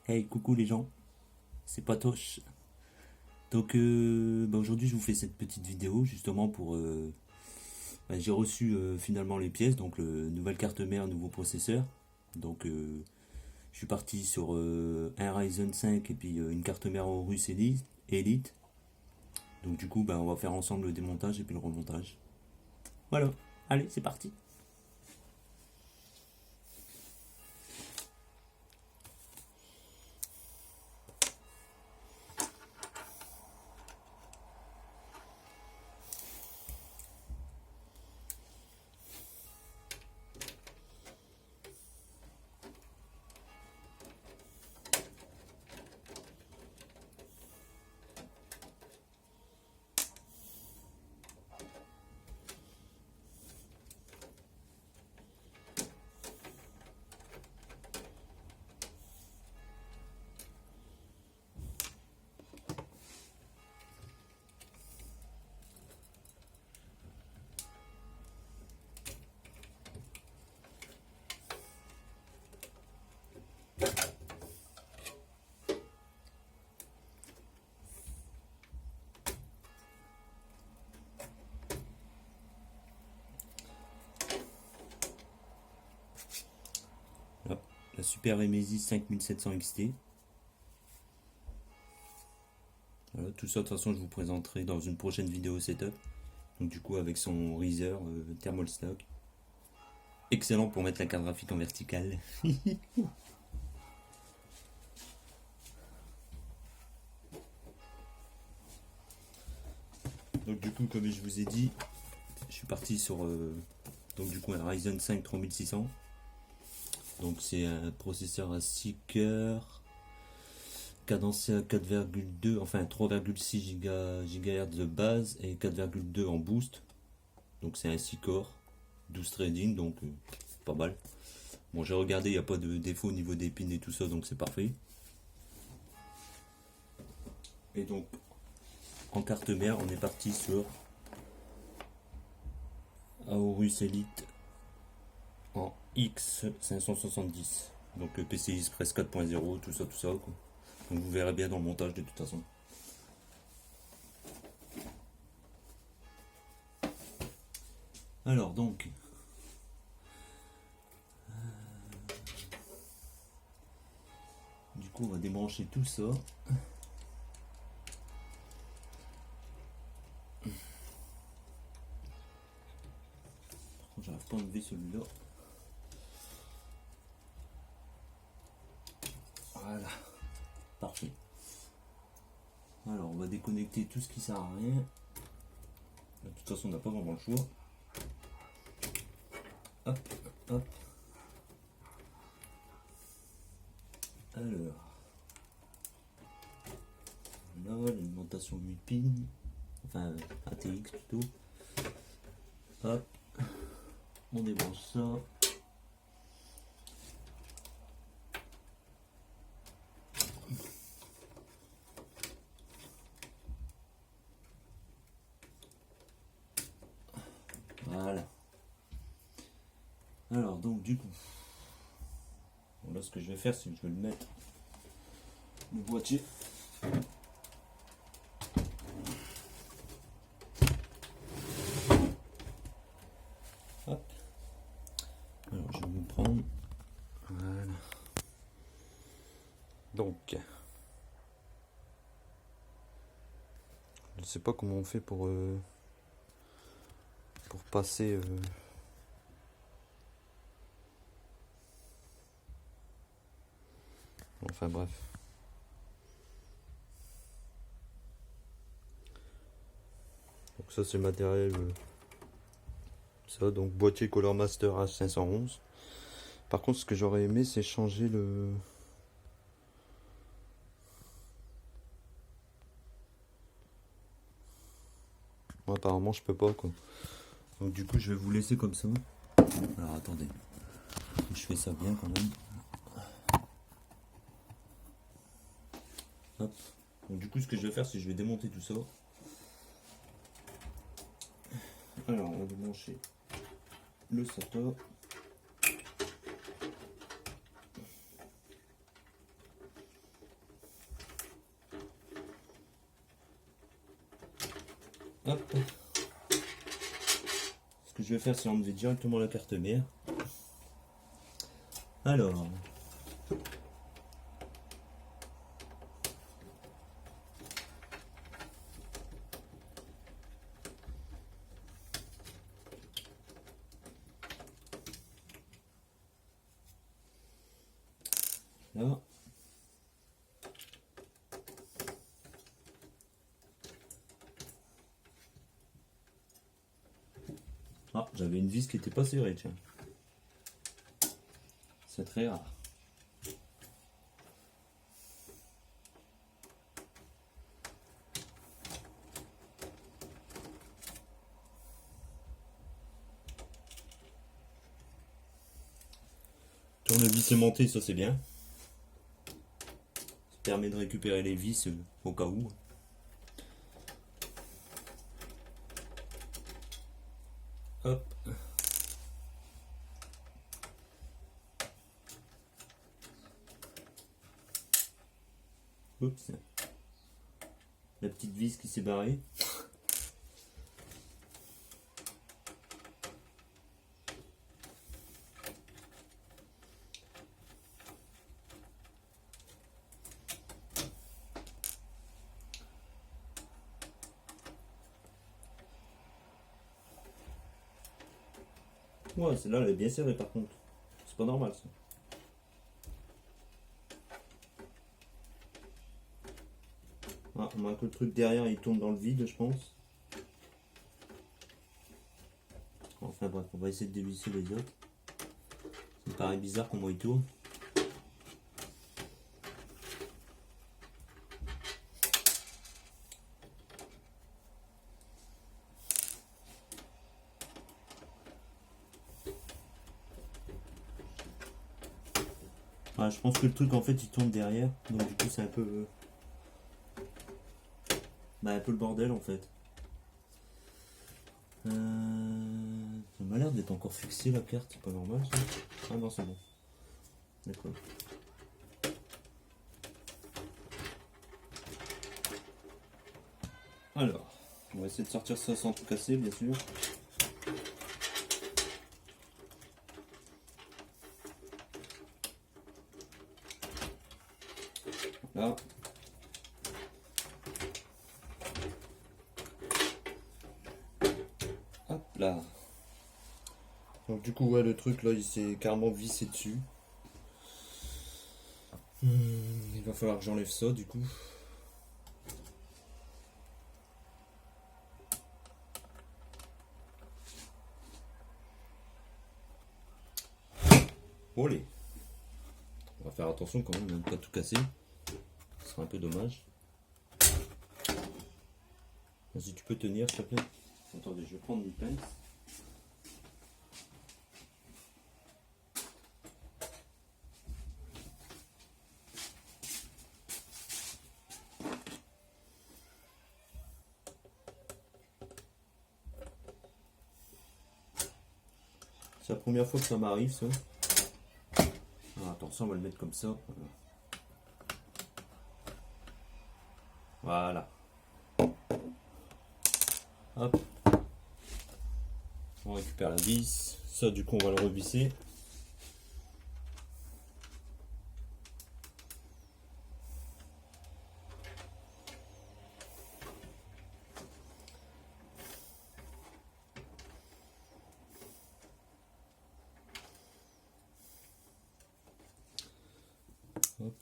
Hey, coucou les gens, c'est Patoche. Donc aujourd'hui je vous fais cette petite vidéo justement pour... j'ai reçu finalement les pièces, donc nouvelle carte mère, nouveau processeur. Donc je suis parti sur un Ryzen 5 et puis une carte mère Aorus Elite. Donc du coup on va faire ensemble le démontage et puis le remontage. Voilà, allez c'est parti. Voilà, la Super Nemesis 5700 XT. Voilà, tout ça de toute façon je vous présenterai dans une prochaine vidéo setup. Donc du coup avec son Razer Thermal Stock. Excellent pour mettre la carte graphique en verticale. Donc du coup comme je vous ai dit, je suis parti sur donc du coup un Ryzen 5 3600. Donc c'est un processeur à 6 cœurs, cadencé à 4,2, enfin 3,6 GHz de base et 4,2 en boost. Donc c'est un 6 corps, 12 threading, donc pas mal. Bon j'ai regardé, il n'y a pas de défaut au niveau des pins et tout ça, donc c'est parfait. Et donc en carte mère, on est parti sur Aorus Elite en X570. Donc PCI Express 4.0, tout ça, quoi. Donc vous verrez bien dans le montage de toute façon. Alors donc, du coup on va débrancher tout ça. J'arrive pas à enlever celui-là. Voilà, parfait. Alors on va déconnecter tout ce qui sert à rien. De toute façon on n'a pas vraiment le choix. Hop, hop. Alors, là l'alimentation 8 pins, enfin ATX plutôt. Hop, on débranche ça. Voilà. Alors donc du coup, bon, là ce que je vais faire c'est que je vais le mettre le boîtier. Hop. Alors je vais vous prendre. Voilà. Donc, je sais pas comment on fait pour passer. Enfin bref. Donc ça c'est le matériel. Ça donc boîtier Color Master H511. Par contre ce que j'aurais aimé c'est changer le. Bon, apparemment je peux pas quoi. Donc du coup je vais vous laisser comme ça. Alors attendez. Je fais ça bien quand même. Hop. Donc du coup ce que je vais faire c'est que je vais démonter tout ça. Alors on va débrancher le SATA. Hop. Ce que je vais faire, c'est enlever directement la carte mère. Alors. Là. Ah, j'avais une vis qui n'était pas serrée, tiens. C'est très rare. Tournevis aimanté, ça c'est bien. Ça permet de récupérer les vis au cas où. Hop. Oups. La petite vis qui s'est barrée. Ouais, celle-là elle est bien serrée par contre. C'est pas normal ça. Ah, on a que le truc derrière il tourne dans le vide, je pense. Enfin bref, on va essayer de dévisser les autres. Ça me paraît bizarre comment il tourne. Ah, je pense que le truc en fait il tourne derrière, donc du coup c'est un peu un peu le bordel en fait. Ça m'a l'air d'être encore fixé la carte, c'est pas normal ça. Ah non, c'est bon. D'accord. Alors, on va essayer de sortir ça sans tout casser, bien sûr. Là. Hop là. Donc du coup, ouais, le truc là, il s'est carrément vissé dessus. Il va falloir que j'enlève ça du coup. Olé. On va faire attention quand même, ne pas tout casser. Ce sera un peu dommage. Vas-y, tu peux tenir s'il te plaît. Attendez, je vais prendre une pince. C'est la première fois que ça m'arrive ça. Ah, attention, on va le mettre comme ça. Voilà. Hop. On récupère la vis. Ça, du coup, on va le revisser. Hop.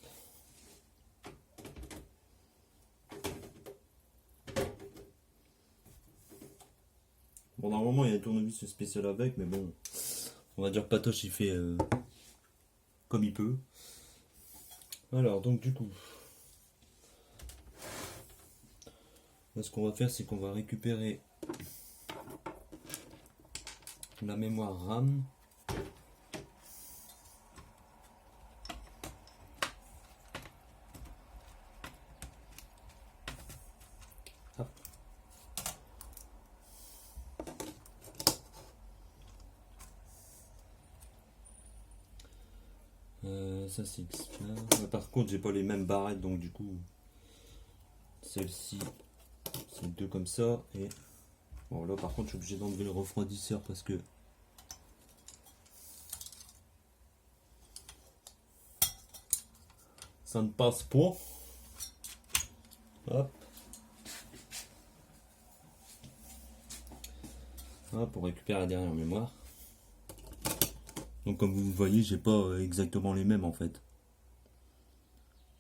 Bon, normalement, il y a un tournevis spécial avec, mais bon, on va dire Patoche, il fait comme il peut. Alors, donc, du coup, là, ce qu'on va faire, c'est qu'on va récupérer la mémoire RAM. Hop. Ça c'est là. Par contre, j'ai pas les mêmes barrettes, donc du coup, celle-ci, c'est deux comme ça et Bon là par contre je suis obligé d'enlever le refroidisseur parce que ça ne passe pas. Hop. Hop, pour récupérer la dernière mémoire. Donc comme vous voyez, j'ai pas exactement les mêmes en fait.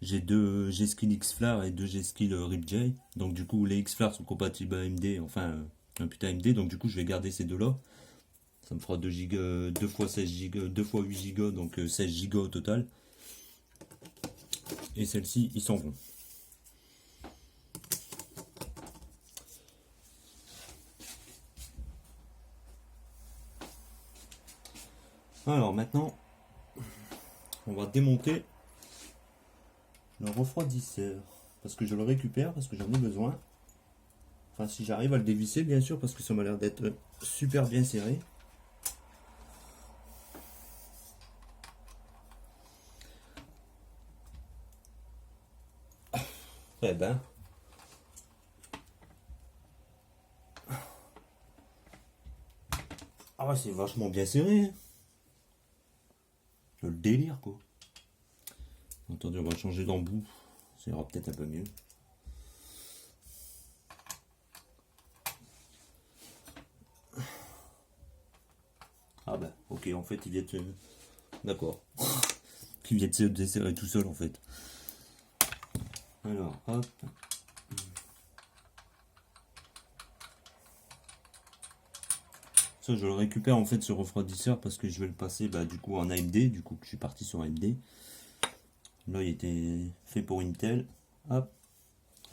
J'ai deux G-Skill X-Flare et deux G-Skill Ripjay. Donc du coup les X-Flare sont compatibles AMD, enfin un putain AMD, donc du coup je vais garder ces deux-là. Ça me fera 2 Go, 2 fois 16 Go, 2 fois 8 Go, donc 16 Go au total. Et celles-ci, ils s'en vont. Alors maintenant, on va démonter le refroidisseur. Parce que je le récupère, parce que j'en ai besoin. Enfin, si j'arrive à le dévisser, bien sûr, parce que ça m'a l'air d'être super bien serré. Eh ben. Ah ouais, c'est vachement bien serré. Hein. Le délire, quoi. Attendez, on va changer d'embout. Ça ira peut-être un peu mieux. Ah bah, ok, en fait, il vient de... D'accord. Il vient de se desserrer tout seul, en fait. Alors, hop. Ça, je le récupère, en fait, ce refroidisseur, parce que je vais le passer, bah, du coup, en AMD. Du coup, je suis parti sur AMD. Là, il était fait pour Intel. Hop.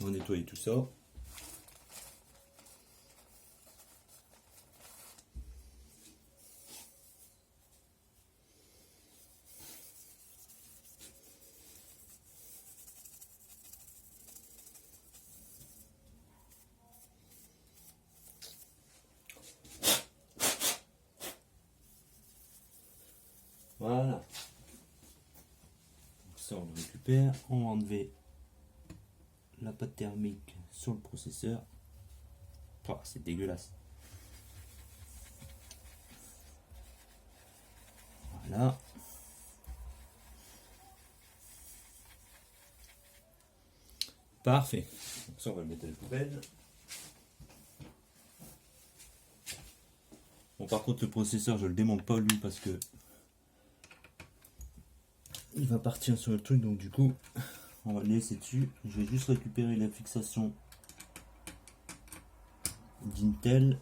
On va nettoyer tout ça. Voilà. Donc ça, on le récupère. On va enlever la pâte thermique sur le processeur. Oh, c'est dégueulasse. Voilà. Parfait. Donc ça, on va le mettre à la poubelle. Bon, par contre, le processeur, je le démonte pas lui parce que il va partir sur le truc. Donc du coup, on va le laisser dessus. Je vais juste récupérer la fixation d'Intel.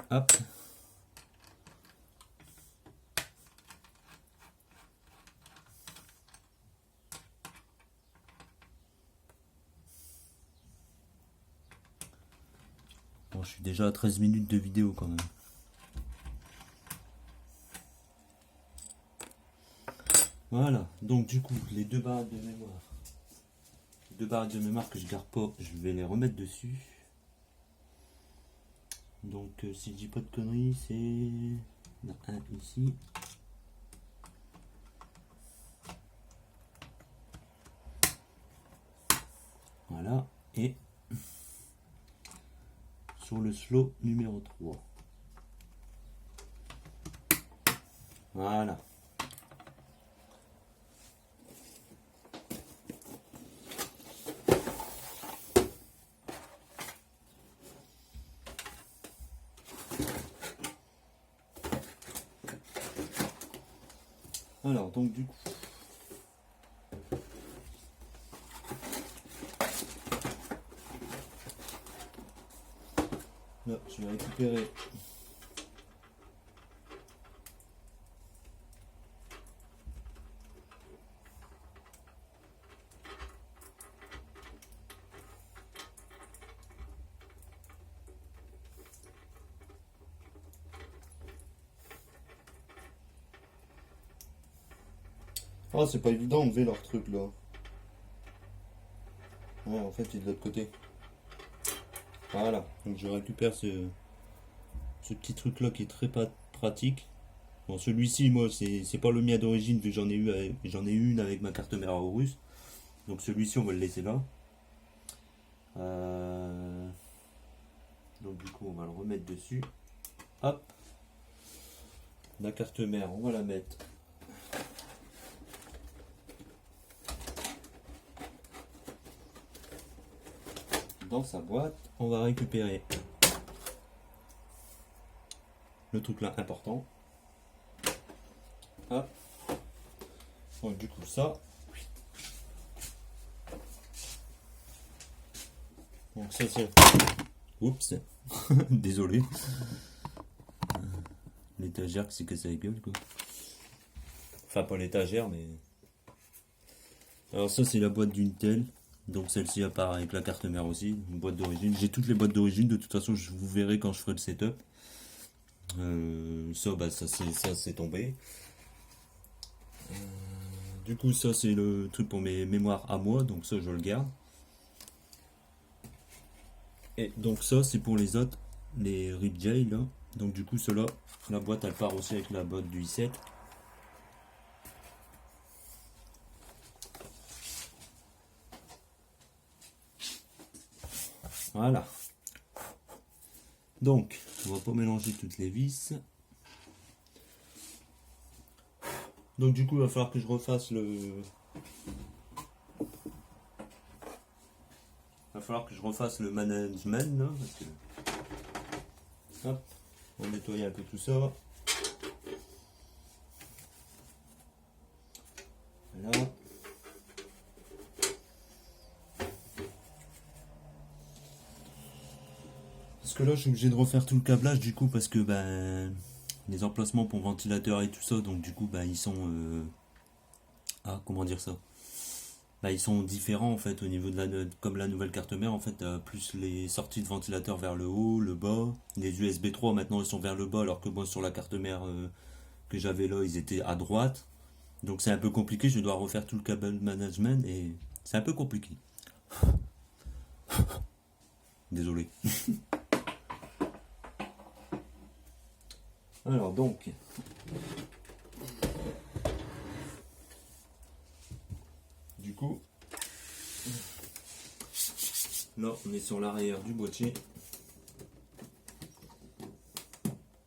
Hop. Bon, je suis déjà à 13 minutes de vidéo quand même. Voilà, donc du coup, les deux barres de mémoire. Les deux barres de mémoire que je garde pas, je vais les remettre dessus. Donc si je dis pas de conneries, c'est... Il y en a un ici. Voilà, et sur le slot numéro 3. Voilà. Alors, donc du coup... Là, je vais récupérer... Ah, c'est pas évident d'enlever leur truc là. Ouais, en fait, il est de l'autre côté. Voilà, donc je récupère ce petit truc là qui est très pratique. Bon, celui-ci, moi, c'est pas le mien d'origine, vu que j'en ai eu une avec ma carte mère russe. Donc celui-ci, on va le laisser là. Donc du coup, on va le remettre dessus. Hop. La carte mère, on va la mettre dans sa boîte. On va récupérer le truc là important. Hop. Donc du coup ça. Donc ça c'est. Oups. Désolé. L'étagère qui s'est cassée la gueule quoi. Enfin pas l'étagère mais. Alors ça c'est la boîte d'une telle. Donc celle-ci apparaît avec la carte mère aussi, une boîte d'origine. J'ai toutes les boîtes d'origine, de toute façon je vous verrai quand je ferai le setup. Ça c'est tombé. Du coup ça c'est le truc pour mes mémoires à moi, donc ça je le garde. Et donc ça c'est pour les autres, les RipJ là. Donc du coup cela, la boîte elle part aussi avec la boîte du i7. Voilà. Donc, on va pas mélanger toutes les vis. Donc du coup, il va falloir que je refasse le... management là, parce que... Hop, on va nettoyer un peu tout ça. Voilà. Parce que là, je suis obligé de refaire tout le câblage du coup, parce que les emplacements pour ventilateur et tout ça, donc du coup, ils sont... comment dire ça? Ils sont différents en fait au niveau de comme la nouvelle carte mère en fait, plus les sorties de ventilateur vers le haut, le bas, les USB 3 maintenant ils sont vers le bas alors que moi sur la carte mère que j'avais là ils étaient à droite, donc c'est un peu compliqué, je dois refaire tout le câble management et c'est un peu compliqué. Désolé. Alors donc du coup là on est sur l'arrière du boîtier.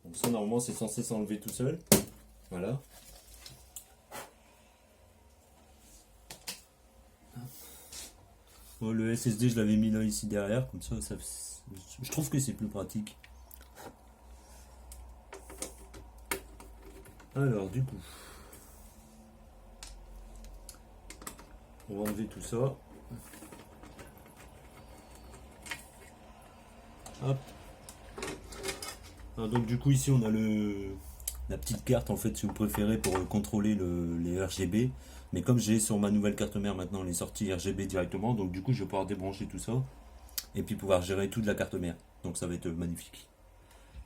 Donc ça normalement c'est censé s'enlever tout seul. Voilà. Bon, le SSD je l'avais mis là ici derrière, comme ça, je trouve que c'est plus pratique. Alors du coup, on va enlever tout ça. Hop. Alors, donc du coup ici on a la petite carte en fait si vous préférez pour contrôler les RGB. Mais comme j'ai sur ma nouvelle carte mère maintenant les sorties RGB directement, donc du coup je vais pouvoir débrancher tout ça et puis pouvoir gérer tout de la carte mère. Donc ça va être magnifique.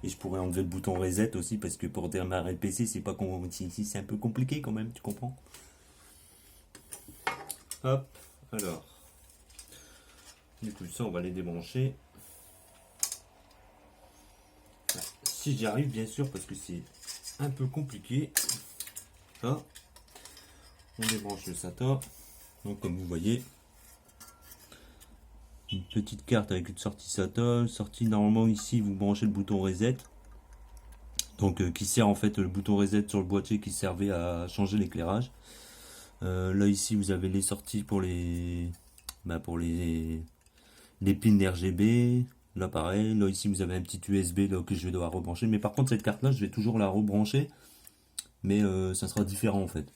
Et je pourrais enlever le bouton reset aussi parce que pour démarrer le PC c'est pas c'est un peu compliqué quand même, tu comprends? Hop, alors. Du coup ça on va les débrancher. Si j'y arrive bien sûr parce que c'est un peu compliqué. Là, on débranche le SATA. Donc comme vous voyez, une petite carte avec une sortie SATA. Sortie normalement ici vous branchez le bouton reset. Donc qui sert en fait le bouton reset sur le boîtier qui servait à changer l'éclairage. Là ici vous avez les sorties pour les pins RGB. Là pareil, là ici vous avez un petit USB là, que je vais devoir rebrancher. Mais par contre cette carte là je vais toujours la rebrancher. Mais ça sera différent en fait.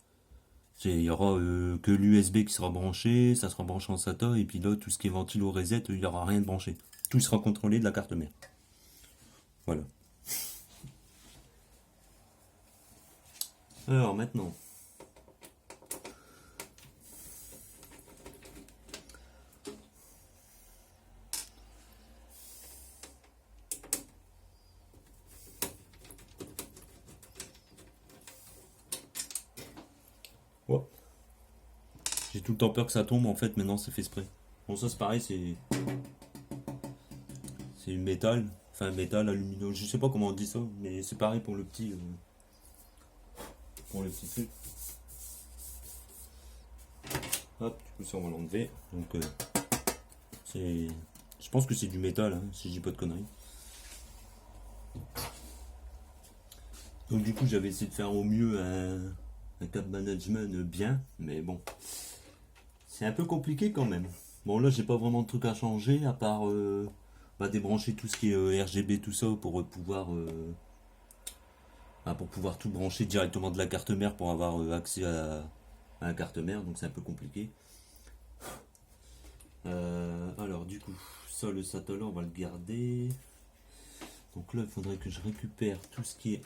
Il y aura que l'USB qui sera branché, ça sera branché en SATA. Et puis là tout ce qui est ventilo reset, il n'y aura rien de branché. Tout sera contrôlé de la carte mère. Voilà. Alors maintenant. Oh. J'ai tout le temps peur que ça tombe, en fait maintenant c'est fait exprès. Bon ça c'est pareil, c'est une métal, enfin métal, aluminium, je sais pas comment on dit ça, mais c'est pareil pour le petit truc. Hop, du coup ça on va l'enlever. Donc c'est, je pense que c'est du métal, hein, si je dis pas de conneries. Donc du coup j'avais essayé de faire au mieux un cap management bien, mais bon, c'est un peu compliqué quand même. Bon là j'ai pas vraiment de trucs à changer à part débrancher tout ce qui est RGB tout ça pour pouvoir tout brancher directement de la carte mère pour avoir accès à la carte mère, donc c'est un peu compliqué. Alors du coup ça le SATA là on va le garder. Donc là il faudrait que je récupère tout ce qui est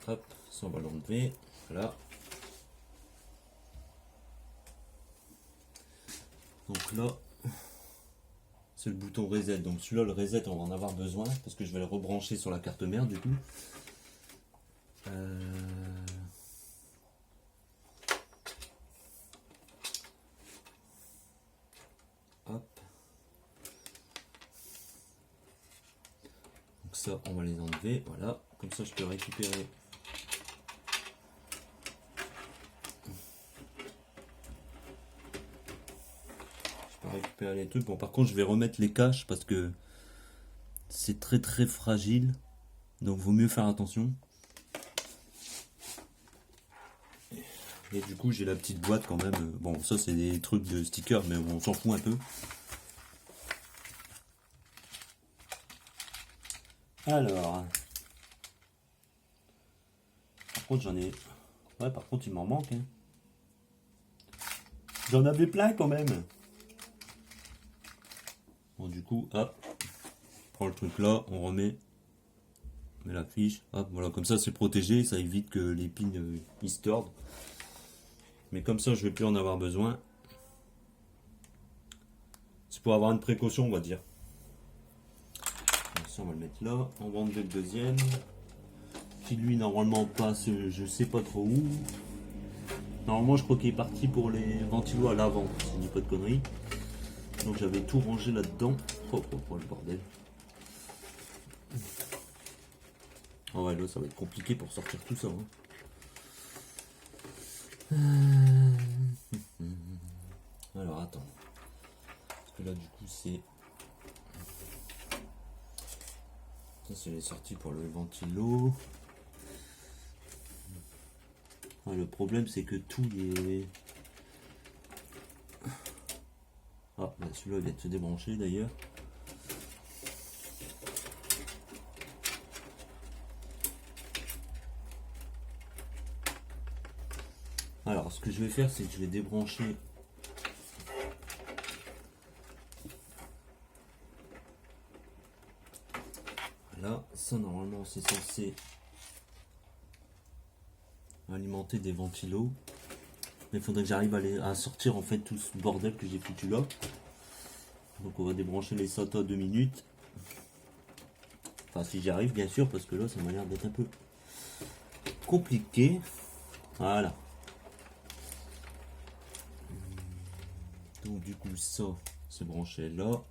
hop, ça on va l'enlever, voilà. Donc là c'est le bouton reset, donc celui-là le reset on va en avoir besoin parce que je vais le rebrancher sur la carte mère du coup. Hop. Donc ça on va les enlever, voilà, comme ça je peux récupérer les trucs. Bon par contre je vais remettre les caches parce que c'est très très fragile, donc vaut mieux faire attention. Et du coup j'ai la petite boîte quand même, bon ça c'est des trucs de stickers mais on s'en fout un peu. Alors par contre j'en ai, ouais par contre il m'en manque, hein. J'en avais plein quand même. Bon du coup hop, on prend le truc là, on remet la fiche, hop voilà, comme ça c'est protégé, ça évite que les pins ils se tordent. Mais comme ça je vais plus en avoir besoin. C'est pour avoir une précaution on va dire. Donc ça on va le mettre là, on va enlever le deuxième. Qui lui normalement passe je sais pas trop où. Normalement je crois qu'il est parti pour les ventilos à l'avant, si je dis pas de conneries. Donc j'avais tout rangé là-dedans. Oh le bordel. Oh ouais là ça va être compliqué pour sortir tout ça. Hein. Alors attends. Parce que là du coup c'est... Ça c'est les sorties pour le ventilo. Ah, le problème c'est que tout est... Ah bah, celui-là il vient de se débrancher d'ailleurs. Alors ce que je vais faire c'est que je vais débrancher là, ça normalement c'est censé alimenter des ventilos, mais il faudrait que j'arrive à sortir en fait tout ce bordel que j'ai foutu là. Donc on va débrancher les SATA 2 minutes, enfin si j'y arrive bien sûr, parce que là ça m'a l'air d'être un peu compliqué. Voilà, donc du coup ça c'est branché là.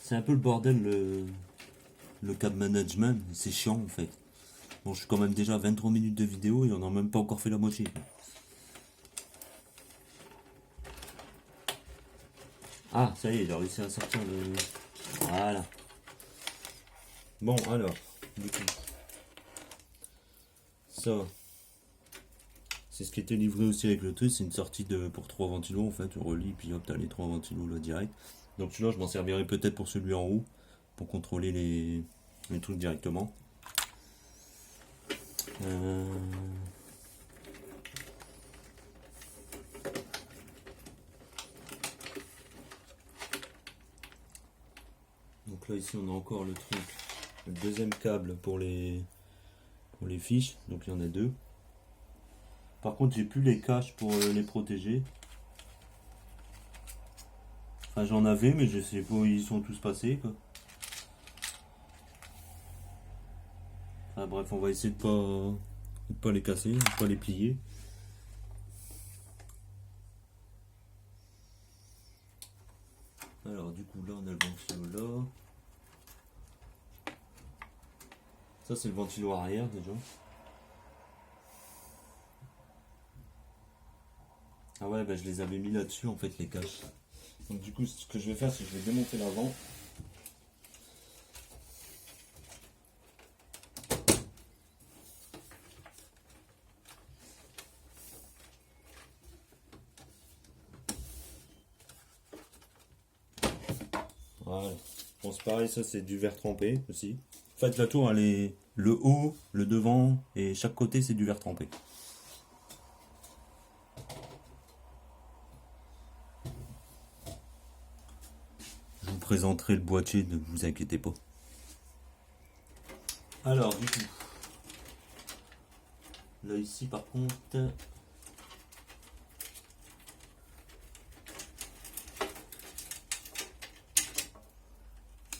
C'est un peu le bordel le câble management, c'est chiant en fait. Bon je suis quand même déjà à 23 minutes de vidéo et on n'a même pas encore fait la moitié. Ah ça y est, j'ai réussi à sortir le... Voilà. Bon alors, du coup, ça, c'est ce qui était livré aussi avec le truc, c'est une sortie pour 3 ventilos en fait, tu relis puis hop t'as les 3 ventilos là direct. Donc celui-là je m'en servirai peut-être pour celui en haut, pour contrôler les trucs directement. Donc là ici on a encore le truc, le deuxième câble pour les fiches, donc il y en a deux. Par contre j'ai plus les caches pour les protéger. Enfin j'en avais mais je sais pas où ils sont tous passés quoi. Enfin bref on va essayer de pas les casser, de pas les plier. coup là on a le ventilo là. Ça c'est le ventilo arrière déjà. Ah ouais, bah je les avais mis là-dessus en fait, les caches. Donc du coup ce que je vais faire, c'est que je vais démonter l'avant. Voilà. Bon, c'est pareil, ça c'est du verre trempé aussi. En fait, la tour, elle est le haut, le devant et chaque côté, c'est du verre trempé. Je vous présenterai le boîtier, ne vous inquiétez pas. Alors, du coup, là ici par contre,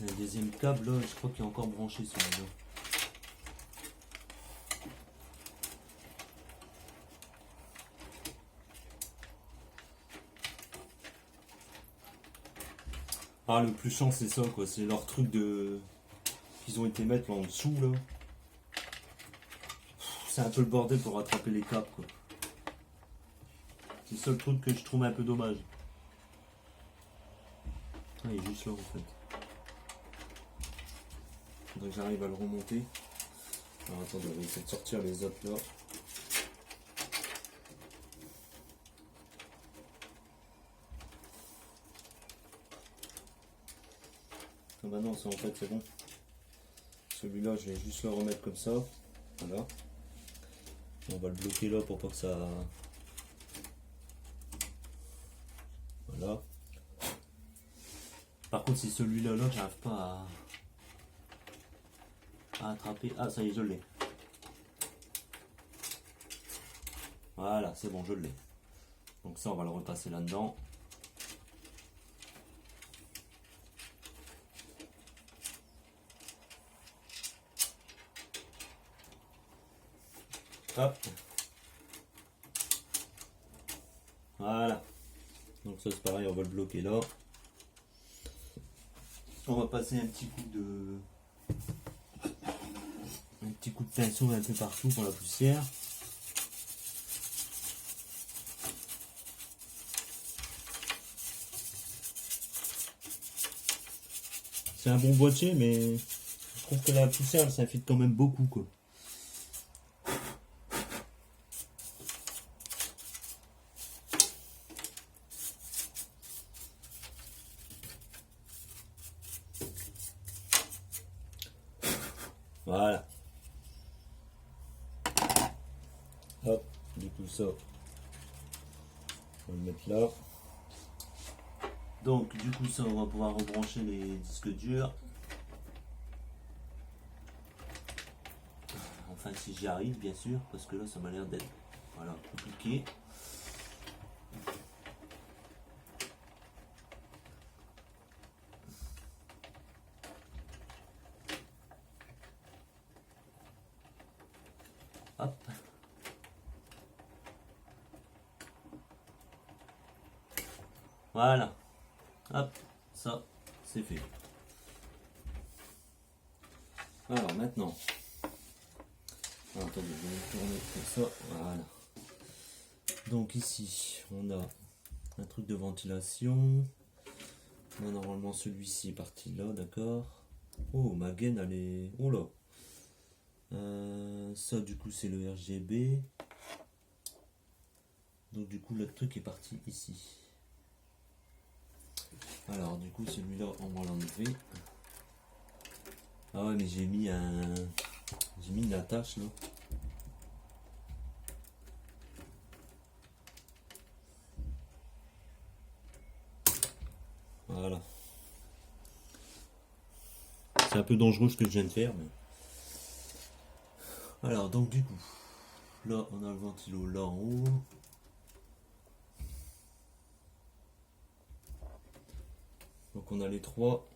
le deuxième câble, là, je crois qu'il est encore branché sur le. Ah, le plus chiant, c'est ça, quoi. C'est leur truc de qu'ils ont été mettre là en dessous, là. C'est un peu le bordel pour rattraper les câbles, quoi. C'est le seul truc que je trouve un peu dommage. Ah, il est juste là, en fait. Faudrait que j'arrive à le remonter. Alors, attendez, on va essayer de sortir les autres, là. Ah bah non, ça en fait c'est bon. Celui-là, je vais juste le remettre comme ça. Voilà. On va le bloquer là pour pas que ça. Voilà. Par contre, c'est celui-là là, j'arrive pas à attraper. Ah, ça y est, je l'ai. Voilà, c'est bon, je l'ai. Donc ça, on va le repasser là-dedans. Hop. Voilà. Donc ça c'est pareil, on va le bloquer là. On va passer un petit coup de pinceau un peu partout pour la poussière. C'est un bon boîtier, mais je trouve que la poussière elle s'infiltre quand même beaucoup, quoi. Voilà. Hop, du coup ça, on va le mettre là. Donc du coup ça, on va pouvoir rebrancher les disques durs. Enfin si j'y arrive bien sûr, parce que là ça m'a l'air d'être voilà, compliqué. Hop. Voilà. Hop, ça, c'est fait. Alors maintenant, attendez, je vais tourner comme ça. Voilà. Donc ici, on a un truc de ventilation. On a normalement celui-ci est parti là, d'accord. Oh, ma gaine, elle est. Oh là. Ça, du coup, c'est le RGB. Donc, du coup, le truc est parti ici. Alors, du coup, celui-là, on va l'enlever. Ah ouais, mais j'ai mis une attache là. Voilà. C'est un peu dangereux ce que je viens de faire, mais. Alors, donc, du coup, là, on a le ventilo là en haut. Donc on a les trois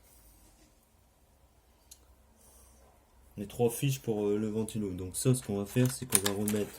fiches pour le ventilo. Donc ça, ce qu'on va faire, c'est qu'on va remettre